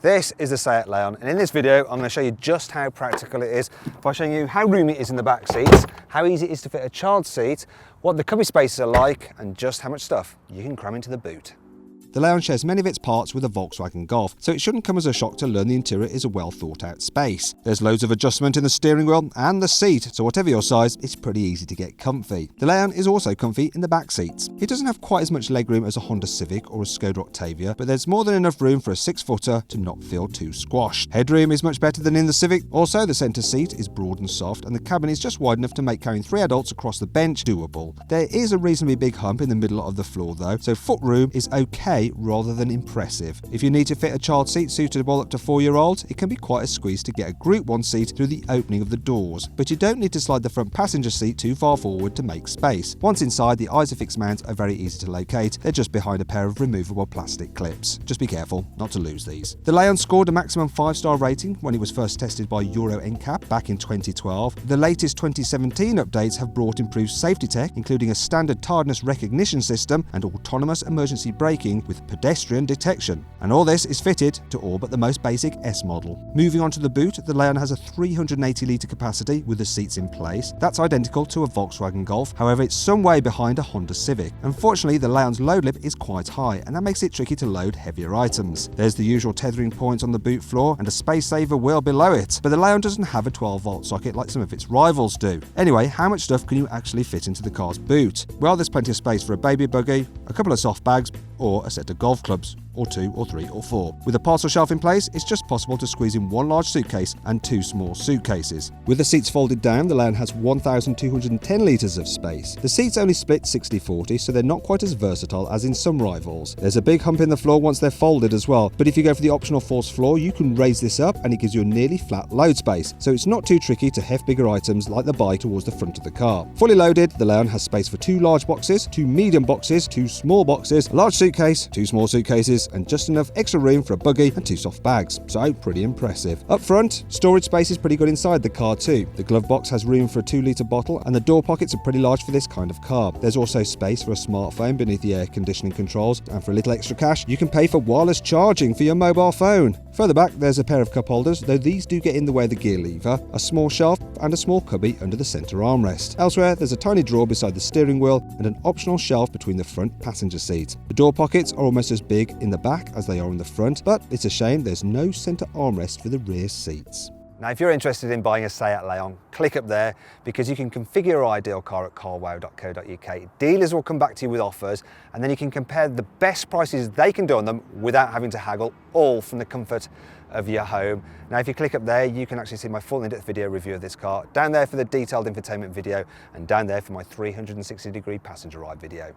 This is the Seat Leon, and in this video I'm going to show you just how practical it is by showing you how roomy it is in the back seats, how easy it is to fit a child seat, what the cubby spaces are like, and just how much stuff you can cram into the boot. The Leon shares many of its parts with a Volkswagen Golf, so it shouldn't come as a shock to learn the interior is a well thought out space. There's loads of adjustment in the steering wheel and the seat, so whatever your size, it's pretty easy to get comfy. The Leon is also comfy in the back seats. It doesn't have quite as much legroom as a Honda Civic or a Skoda Octavia, but there's more than enough room for a 6-footer to not feel too squashed. Headroom is much better than in the Civic. Also, the centre seat is broad and soft, and the cabin is just wide enough to make carrying 3 adults across the bench doable. There is a reasonably big hump in the middle of the floor though, so footroom is okay rather than impressive. If you need to fit a child seat suitable up to 4-year-olds, it can be quite a squeeze to get a Group 1 seat through the opening of the doors, but you don't need to slide the front passenger seat too far forward to make space. Once inside, the ISOFIX mounts are very easy to locate. They're just behind a pair of removable plastic clips. Just be careful not to lose these. The Leon scored a maximum 5-star rating when it was first tested by Euro NCAP back in 2012. The latest 2017 updates have brought improved safety tech, including a standard tardiness recognition system and autonomous emergency braking with pedestrian detection. And all this is fitted to all but the most basic S model. Moving on to the boot, the Leon has a 380 litre capacity with the seats in place. That's identical to a Volkswagen Golf, however it's some way behind a Honda Civic. Unfortunately, the Leon's load lip is quite high, and that makes it tricky to load heavier items. There's the usual tethering points on the boot floor and a space saver wheel below it, but the Leon doesn't have a 12-volt socket like some of its rivals do. Anyway, how much stuff can you actually fit into the car's boot? Well, there's plenty of space for a baby buggy, a couple of soft bags, or a set of golf clubs, or 2 or 3 or 4. With a parcel shelf in place, it's just possible to squeeze in 1 large suitcase and 2 small suitcases. With the seats folded down, the Leon has 1,210 litres of space. The seats only split 60-40, so they're not quite as versatile as in some rivals. There's a big hump in the floor once they're folded as well, but if you go for the optional false floor, you can raise this up and it gives you a nearly flat load space, so it's not too tricky to heft bigger items like the bike towards the front of the car. Fully loaded, the Leon has space for 2 large boxes, 2 medium boxes, 2 small boxes, a large suitcase, 2 small suitcases, and just enough extra room for a buggy and 2 soft bags, so pretty impressive. Up front, storage space is pretty good inside the car too. The glove box has room for a 2-litre bottle, and the door pockets are pretty large for this kind of car. There's also space for a smartphone beneath the air conditioning controls, and for a little extra cash, you can pay for wireless charging for your mobile phone. Further back, there's a pair of cup holders, though these do get in the way of the gear lever, a small shelf, and a small cubby under the centre armrest. Elsewhere, there's a tiny drawer beside the steering wheel and an optional shelf between the front passenger seat. The door pockets are almost as big in the back as they are in the front, but it's a shame there's no centre armrest for the rear seats. Now, if you're interested in buying a Seat Leon, click up there because you can configure your ideal car at carwow.co.uk. Dealers will come back to you with offers, and then you can compare the best prices they can do on them without having to haggle, all from the comfort of your home. Now, if you click up there, you can actually see my full in-depth video review of this car, down there for the detailed infotainment video, and down there for my 360-degree passenger ride video.